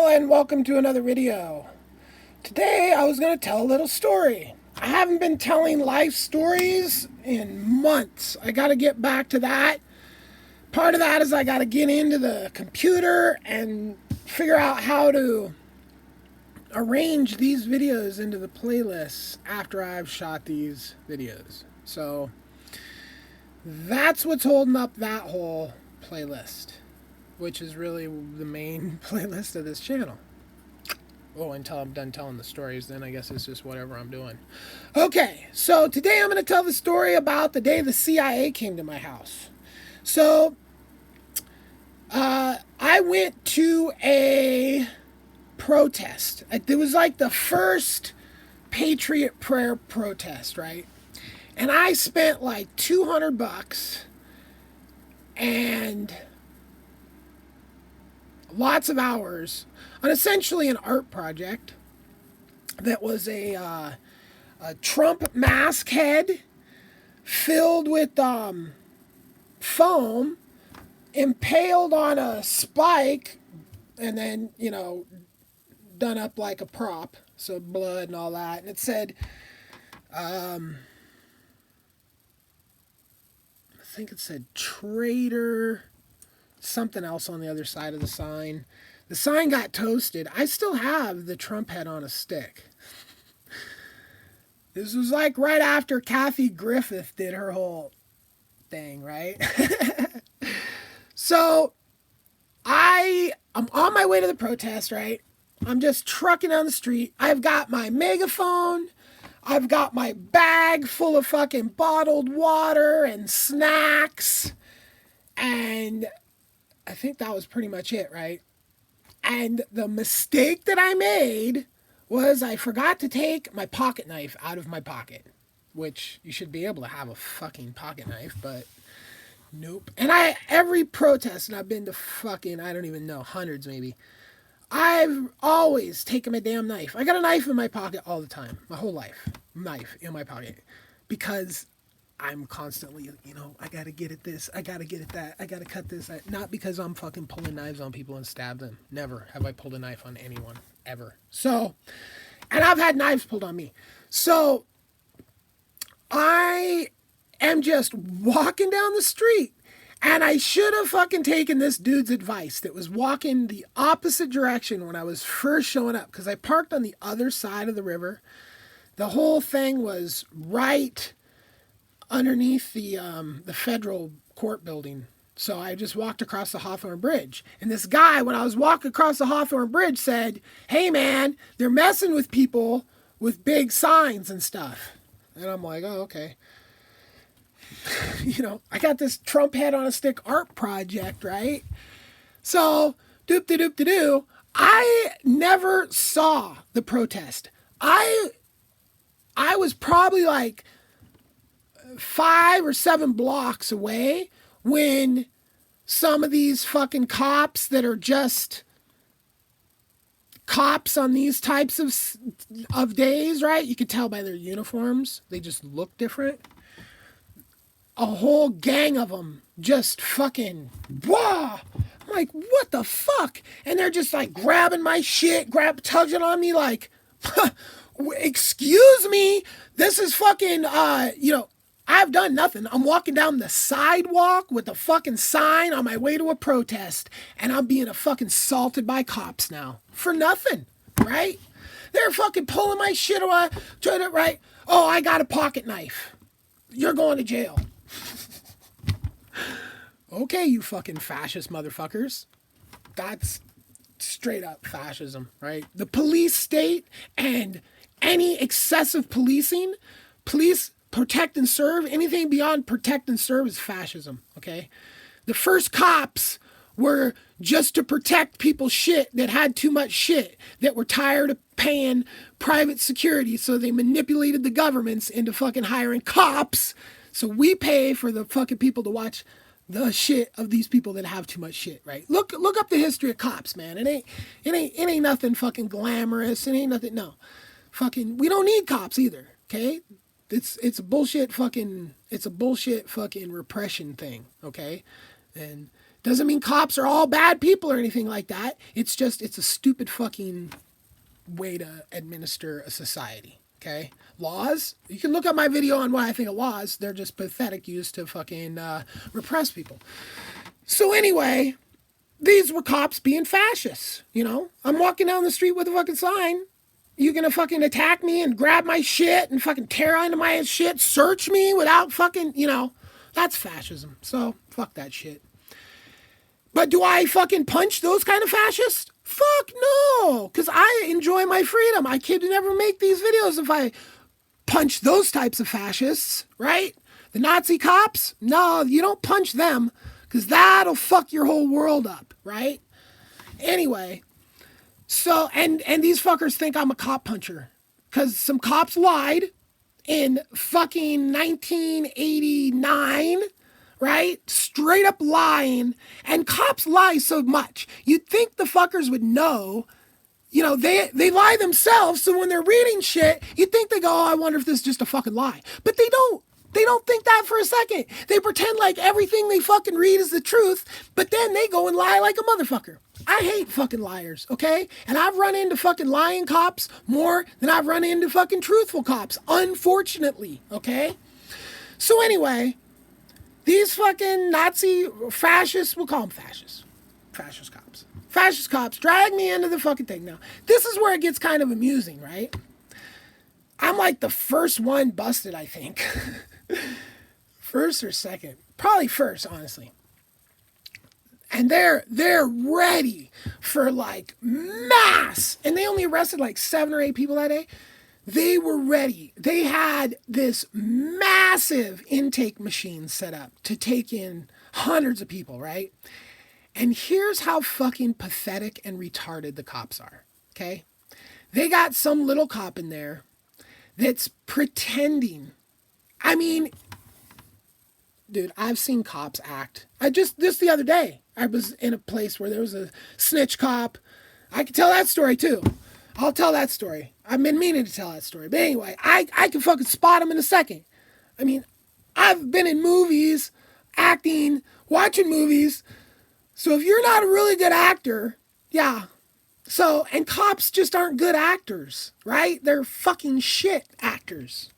Hello and welcome to another video. Today I was going to tell a little story. I haven't been telling life stories in months. I got to get back to that. Part of that is I got to get into the computer and figure out how to arrange these videos into the playlists after I've shot these videos. So that's what's holding up that whole playlist, which is really the main playlist of this channel. Oh, until I'm done telling the stories, then I guess it's just whatever I'm doing. Okay, so today I'm going to tell the story about the day the CIA came to my house. So, I went to a protest. It was like the first Patriot prayer protest, right? And I spent like $200 and lots of hours on essentially an art project that was a Trump mask head filled with foam impaled on a spike and then, done up like a prop, so blood and all that. And it said, I think it said traitor, something else on the other side of the sign. The sign got toasted. I still have the Trump head on a stick. This was like right after Kathy Griffith did her whole thing, right? So I'm on my way to the protest, right? I'm just trucking down the street. I've got my megaphone. I've got my bag full of fucking bottled water and snacks. And I think that was pretty much it, right? And the mistake that I made was I forgot to take my pocket knife out of my pocket, which you should be able to have a fucking pocket knife, but nope. And every protest, and I've been to fucking, I don't even know, hundreds maybe, I've always taken my damn knife. I got a knife in my pocket all the time, my whole life, knife in my pocket, because I'm constantly, I gotta get at this, I gotta get at that, I gotta cut this. Not because I'm fucking pulling knives on people and stab them. Never have I pulled a knife on anyone, ever. So, and I've had knives pulled on me. So, I am just walking down the street, and I should have fucking taken this dude's advice that was walking the opposite direction when I was first showing up, because I parked on the other side of the river. The whole thing was right underneath the federal court building. So I just walked across the Hawthorne Bridge. And this guy, when I was walking across the Hawthorne Bridge, said, "Hey man, they're messing with people with big signs and stuff." And I'm like, oh, okay. I got this Trump head on a stick art project, right? So, doop-de-doop-de-doo, I never saw the protest. I was probably like 5 or 7 blocks away when some of these fucking cops that are just cops on these types of days, right? You could tell by their uniforms. They just look different. A whole gang of them just fucking, wah! I'm like, what the fuck? And they're just like grabbing my shit, tugging on me like, excuse me, this is fucking, I've done nothing. I'm walking down the sidewalk with a fucking sign on my way to a protest, and I'm being fucking assaulted by cops now. For nothing, right? They're fucking pulling my shit away, right? Oh, I got a pocket knife. You're going to jail. Okay, you fucking fascist motherfuckers. That's straight up fascism, right? The police state and any excessive policing, police protect and serve, anything beyond protect and serve is fascism, okay? The first cops were just to protect people's shit that had too much shit, that were tired of paying private security, so they manipulated the governments into fucking hiring cops, so we pay for the fucking people to watch the shit of these people that have too much shit, right? Look up the history of cops, man. It ain't nothing fucking glamorous. It ain't nothing, no. Fucking, we don't need cops either, okay? It's a bullshit fucking repression thing, okay? And Doesn't mean cops are all bad people or anything like that. It's just, it's a stupid fucking way to administer a society. Okay? Laws, you can look up my video on what I think of laws. They're just pathetic, used to fucking repress people. So anyway, these were cops being fascists, you know? I'm walking down the street with a fucking sign. You gonna fucking attack me and grab my shit and fucking tear into my shit, search me without fucking, you know, that's fascism. So fuck that shit. But do I fucking punch those kind of fascists? Fuck no, because I enjoy my freedom. I could never make these videos if I punch those types of fascists, right? The Nazi cops? No, you don't punch them, because that'll fuck your whole world up, right? Anyway, so, and these fuckers think I'm a cop puncher, because some cops lied in fucking 1989, right? Straight up lying. And cops lie so much. You'd think the fuckers would know, you know, they lie themselves. So when they're reading shit, you'd think they go, oh, I wonder if this is just a fucking lie. But they don't. They don't think that for a second. They pretend like everything they fucking read is the truth, but then they go and lie like a motherfucker. I hate fucking liars, okay? And I've run into fucking lying cops more than I've run into fucking truthful cops, unfortunately, okay? So anyway, these fucking Nazi fascists, we'll call them fascists. Fascist cops. Fascist cops drag me into the fucking thing. Now, this is where it gets kind of amusing, right? I'm like the first one busted, I think. First or second. Probably first, honestly. And they're ready for like mass. And they only arrested like 7 or 8 people that day. They were ready. They had this massive intake machine set up to take in hundreds of people, right? And here's how fucking pathetic and retarded the cops are, okay? They got some little cop in there that's pretending. I mean, dude, I've seen cops act. This the other day, I was in a place where there was a snitch cop. I can tell that story too. I'll tell that story. I've been meaning to tell that story. But anyway, I can fucking spot him in a second. I mean, I've been in movies, acting, watching movies. So if you're not a really good actor, yeah. So, and cops just aren't good actors, right? They're fucking shit actors.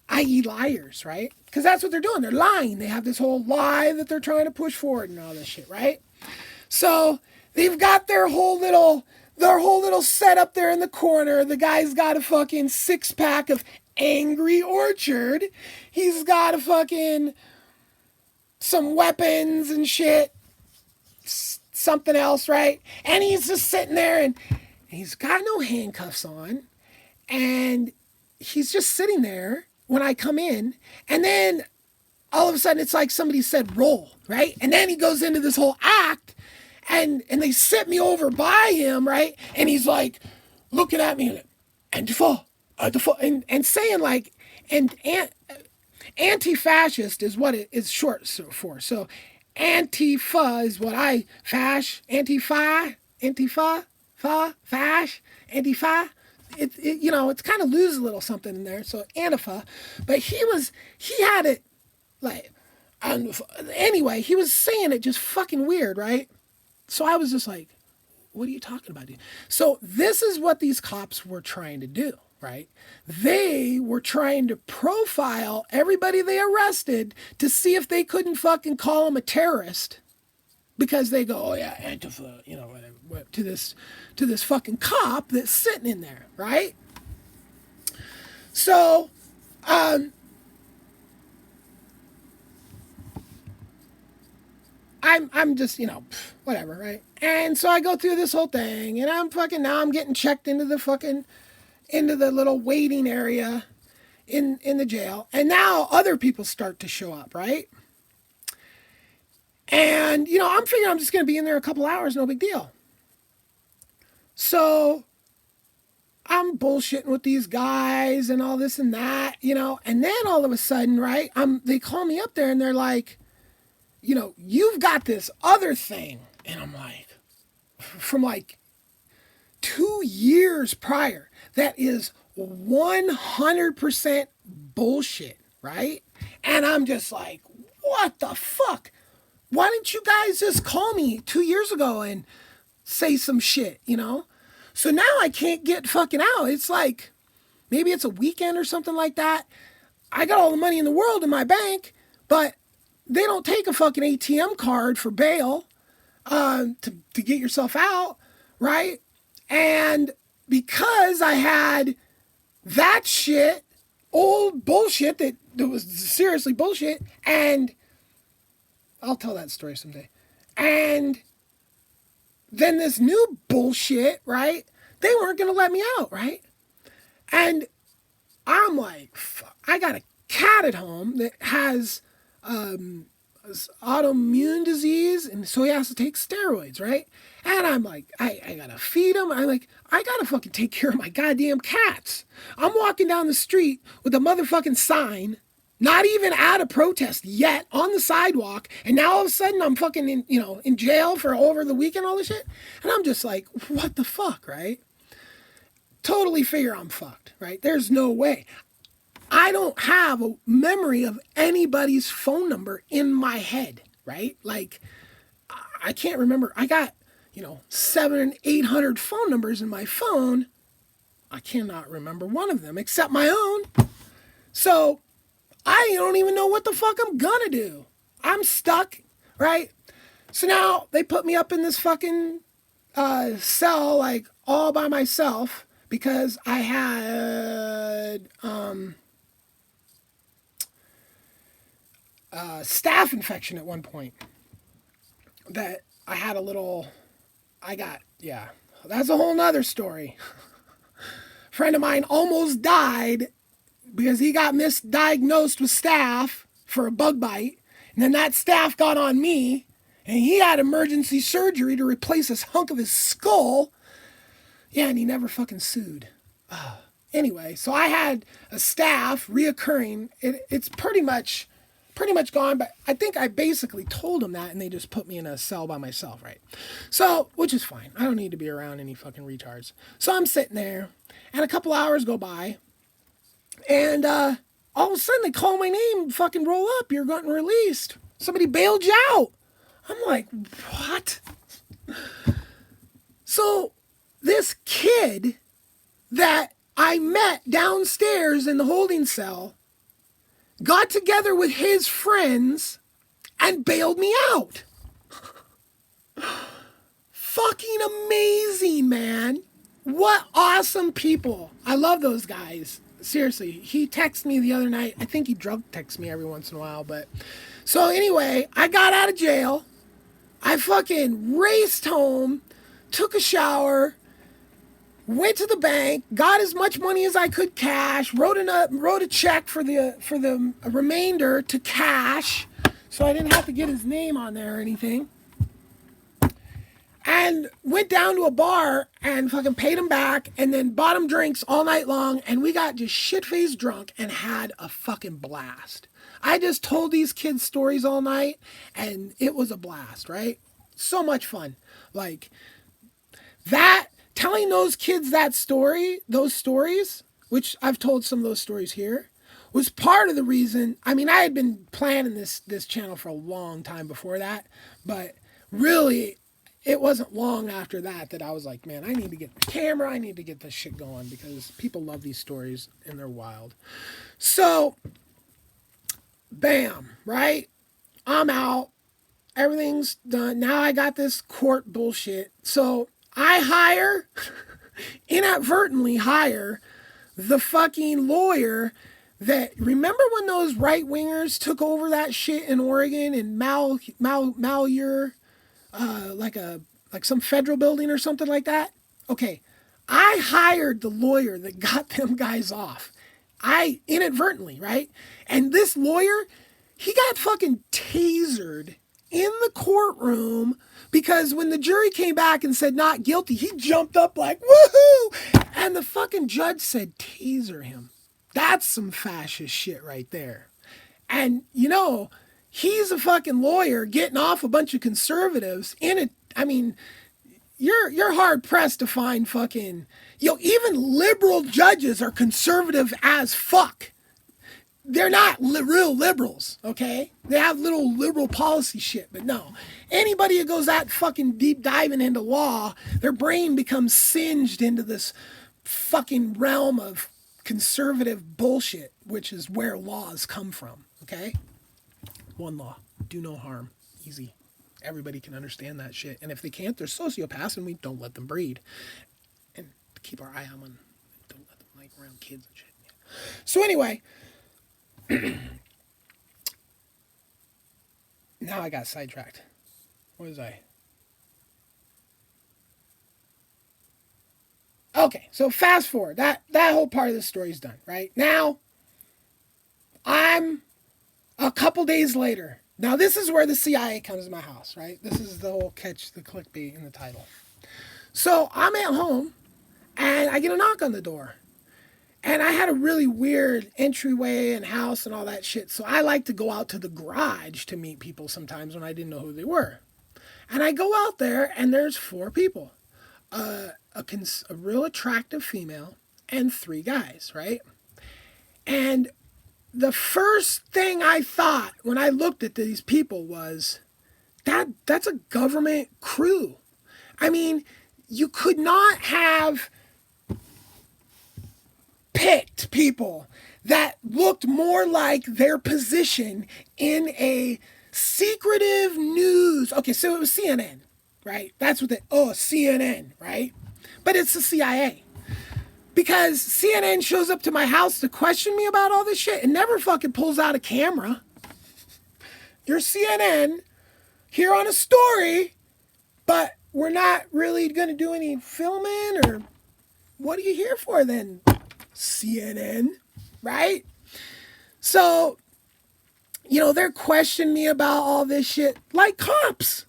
I.e. liars, right? Because that's what they're doing. They're lying. They have this whole lie that they're trying to push forward and all this shit, right? So they've got their whole little setup there in the corner. The guy's got a fucking 6-pack of Angry Orchard. He's got a fucking some weapons and shit. Something else, right? And he's just sitting there and he's got no handcuffs on. And he's just sitting there when I come in, and then all of a sudden it's like somebody said roll, right? And then he goes into this whole act, and they sit me over by him, right? And he's like looking at me, Antifa, and saying like, and Antifascist is what it is short for. So Antifa is what Antifa, It you know, it's kind of lose a little something in there. So Antifa, but he had it like, anyway, he was saying it just fucking weird, right? So I was just like, what are you talking about, dude? So this is what these cops were trying to do, right? They were trying to profile everybody they arrested to see if they couldn't fucking call him a terrorist. Because they go, oh yeah, Antifa, you know, whatever, to this fucking cop that's sitting in there, right? So, I'm just, you know, whatever, right? And so I go through this whole thing, and now I'm getting checked into the little waiting area in the jail, and now other people start to show up, right? And, you know, I'm figuring I'm just going to be in there a couple hours, no big deal. So I'm bullshitting with these guys and all this and that, you know, and then all of a sudden, right, they call me up there and they're like, you know, you've got this other thing. And I'm like, from like 2 years prior, that is 100% bullshit, right? And I'm just like, what the fuck? Why didn't you guys just call me 2 years ago and say some shit, you know? So now I can't get fucking out. It's like, maybe it's a weekend or something like that. I got all the money in the world in my bank, but they don't take a fucking ATM card for bail to get yourself out, right? And because I had that shit, old bullshit that was seriously bullshit, and I'll tell that story someday. And then this new bullshit, right? They weren't going to let me out, right? And I'm like, fuck, I got a cat at home that has autoimmune disease, and so he has to take steroids, right? And I'm like, I gotta feed him. I'm like, I gotta fucking take care of my goddamn cats. I'm walking down the street with a motherfucking sign, not even at a protest yet, on the sidewalk, and now all of a sudden I'm fucking in jail for over the weekend, all this shit. And I'm just like, what the fuck, right? Totally figure I'm fucked, right? There's no way. I don't have a memory of anybody's phone number in my head, right? Like, I can't remember. I got, 700 and 800 phone numbers in my phone. I cannot remember one of them except my own. So I don't even know what the fuck I'm gonna do. I'm stuck, right? So now they put me up in this fucking cell, like, all by myself because I had staph infection at one point. That I had that's a whole nother story. A friend of mine almost died because he got misdiagnosed with staph for a bug bite. And then that staph got on me, and he had emergency surgery to replace this hunk of his skull. Yeah, and he never fucking sued. Anyway, so I had a staph reoccurring. It's pretty much gone, but I think I basically told them that, and they just put me in a cell by myself, right? So, which is fine. I don't need to be around any fucking retards. So I'm sitting there, and a couple hours go by, and all of a sudden they call my name, fucking roll up, you're getting released. Somebody bailed you out. I'm like, what? So this kid that I met downstairs in the holding cell got together with his friends and bailed me out. Fucking amazing, man. What awesome people. I love those guys. Seriously, he texted me the other night. I think he drug texts me every once in a while, but so anyway, I got out of jail. I fucking raced home, took a shower, went to the bank, got as much money as I could cash, wrote a check for the remainder to cash, so I didn't have to get his name on there or anything. And went down to a bar and fucking paid him back, and then bought him drinks all night long, and we got just shit-faced drunk and had a fucking blast. I just told these kids stories all night, and it was a blast, right? So much fun. Like, that, telling those kids those stories, which I've told some of those stories here, was part of the reason. I mean, I had been planning this channel for a long time before that, but really, it wasn't long after that I was like, man, I need to get the camera, I need to get this shit going, because people love these stories and they're wild. So, bam, right? I'm out. Everything's done. Now I got this court bullshit. So I inadvertently hire the fucking lawyer that, remember when those right-wingers took over that shit in Oregon and Malheur, like some federal building or something like that? Okay, I hired the lawyer that got them guys off. I inadvertently, right? And this lawyer, he got fucking tasered in the courtroom because when the jury came back and said not guilty, he jumped up like, woohoo! And the fucking judge said, taser him. That's some fascist shit right there. And, he's a fucking lawyer getting off a bunch of conservatives in it. I mean, you're hard pressed to find fucking, even liberal judges are conservative as fuck. they're not real liberals, okay? They have little liberal policy shit, but no. Anybody who goes that fucking deep diving into law, their brain becomes singed into this fucking realm of conservative bullshit, which is where laws come from, okay? One law, do no harm, easy. Everybody can understand that shit. And if they can't, they're sociopaths and we don't let them breed. And keep our eye on them. Don't let them like around kids and shit. So anyway, now I got sidetracked. What was I? Okay, so fast forward. That whole part of the story is done, right? Now, I'm a couple days later. Now, this is where the CIA comes to my house, right? This is the whole catch, the clickbait in the title. So I'm at home, and I get a knock on the door. And I had a really weird entryway and house and all that shit. So I like to go out to the garage to meet people sometimes when I didn't know who they were. And I go out there, and there's 4 people. A real attractive female and 3 guys, right? And the first thing I thought when I looked at these people was, that's a government crew. I mean, you could not have picked people that looked more like their position in a secretive news. Okay, so it was CNN, right? That's what CNN, right? But it's the CIA. Because CNN shows up to my house to question me about all this shit and never fucking pulls out a camera. You're CNN here on a story, but we're not really going to do any filming, or what are you here for then, CNN, right? So, they're questioning me about all this shit like cops,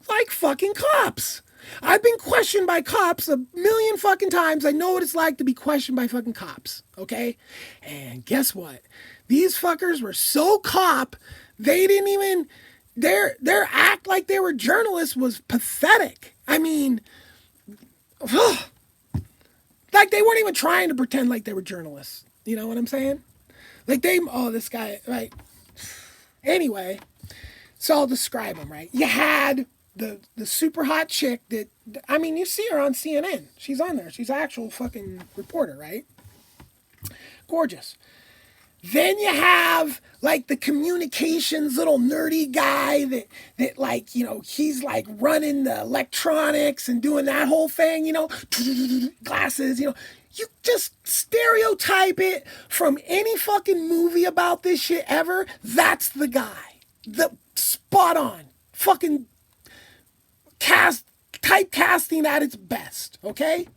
like fucking cops. I've been questioned by cops a million fucking times. I know what it's like to be questioned by fucking cops, okay? And guess what? These fuckers were so cop, they didn't even, their act like they were journalists was pathetic. I mean, like they weren't even trying to pretend like they were journalists. You know what I'm saying? Like this guy, right? Anyway, so I'll describe them, right? You had the super hot chick that, I mean, you see her on CNN. She's on there. She's an actual fucking reporter, right? Gorgeous. Then you have like the communications little nerdy guy that like, he's like running the electronics and doing that whole thing, glasses, you just stereotype it from any fucking movie about this shit ever. That's the guy. The spot on. Fucking typecasting at its best, okay?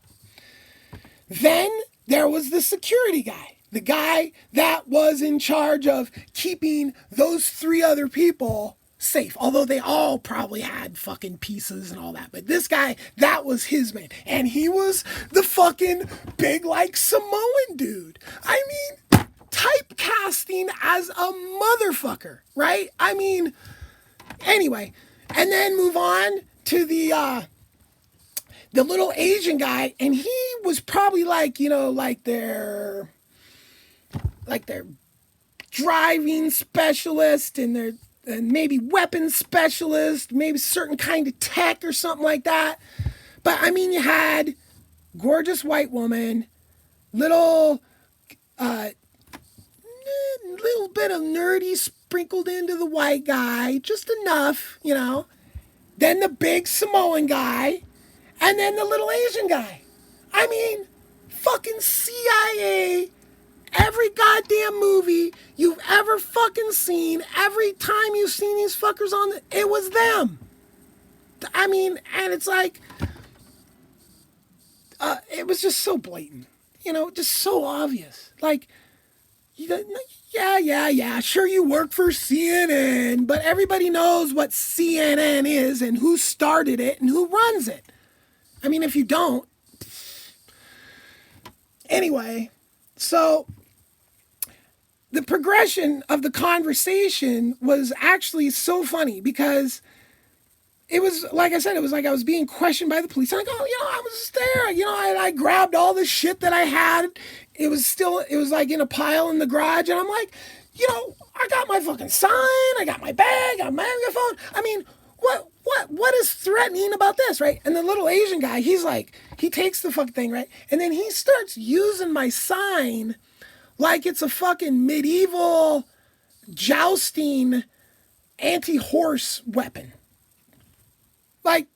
Then there was the security guy. The guy that was in charge of keeping those 3 other people safe. Although they all probably had fucking pieces and all that. But this guy, that was his man. And he was the fucking big, like, Samoan dude. I mean, typecasting as a motherfucker, right? I mean, anyway. And then move on to the little Asian guy. And he was probably like, like their driving specialist and maybe weapons specialist, maybe certain kind of tech or something like that. But I mean, you had gorgeous white woman, little bit of nerdy sprinkled into the white guy, just enough, Then the big Samoan guy, and then the little Asian guy. I mean, fucking CIA. Every goddamn movie you've ever fucking seen, every time you've seen these fuckers it was them. I mean, and it's like, it was just so blatant, just so obvious. Like, yeah, sure you work for CNN, but everybody knows what CNN is and who started it and who runs it. I mean, if you don't. Anyway, so the progression of the conversation was actually so funny because it was, like I said, it was like I was being questioned by the police. And I go, I was just there, I grabbed all the shit that I had. It was like in a pile in the garage. And I'm like, I got my fucking sign, I got my bag, I got my megaphone. I mean, what is threatening about this, right? And the little Asian guy, he's like, he takes the fucking thing, right? And then he starts using my sign like it's a fucking medieval jousting anti-horse weapon. Like,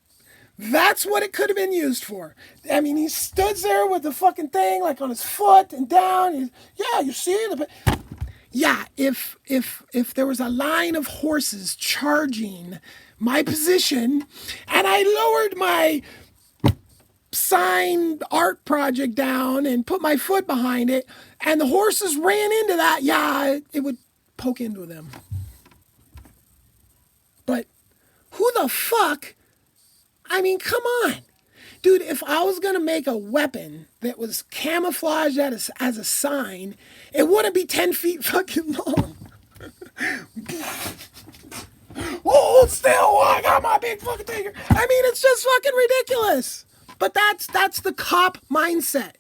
that's what it could have been used for. I mean, he stood there with the fucking thing like on his foot and down. Yeah, you see the. Yeah, if there was a line of horses charging my position, and I lowered my sign art project down and put my foot behind it, and the horses ran into that, yeah, it would poke into them. But who the fuck? I mean, come on. Dude, if I was going to make a weapon that was camouflaged as a sign, it wouldn't be 10 feet fucking long. Hold still, I got my big fucking thing. I mean, it's just fucking ridiculous. But that's the cop mindset.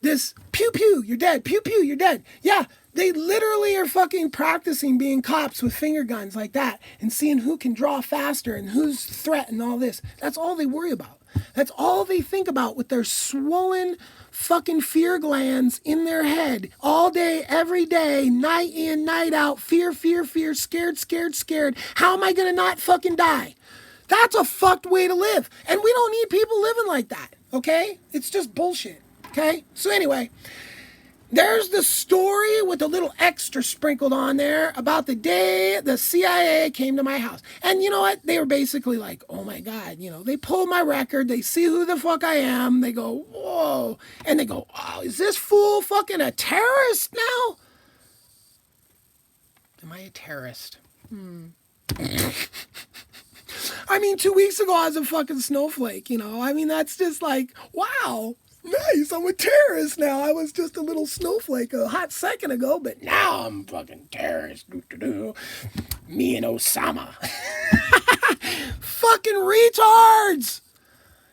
This pew pew, you're dead. Pew pew, you're dead. Yeah, they literally are fucking practicing being cops with finger guns like that and seeing who can draw faster and who's threat and all this. That's all they worry about. That's all they think about with their swollen fucking fear glands in their head all day, every day, night in, night out. Fear, fear, fear, scared, scared, scared. How am I gonna not fucking die? That's a fucked way to live. And we don't need people living like that, okay? It's just bullshit, okay? So anyway, there's the story with a little extra sprinkled on there about the day the CIA came to my house. And you know what? They were basically like, oh my God, they pull my record. They see who the fuck I am. They go, whoa. And they go, oh, is this fool fucking a terrorist now? Am I a terrorist? I mean, 2 weeks ago, I was a fucking snowflake, I mean, that's just like, wow. Nice, I'm a terrorist now. I was just a little snowflake a hot second ago, but now I'm fucking terrorist. Me and Osama. Fucking retards.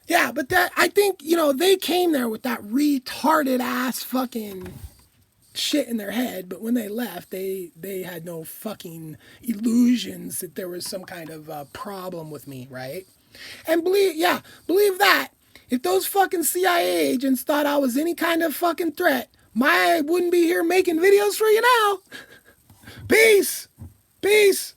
Yeah, but I think, they came there with that retarded ass fucking shit in their head, but when they left, they had no fucking illusions that there was some kind of problem with me, right? And believe that. If those fucking CIA agents thought I was any kind of fucking threat, I wouldn't be here making videos for you now. Peace. Peace.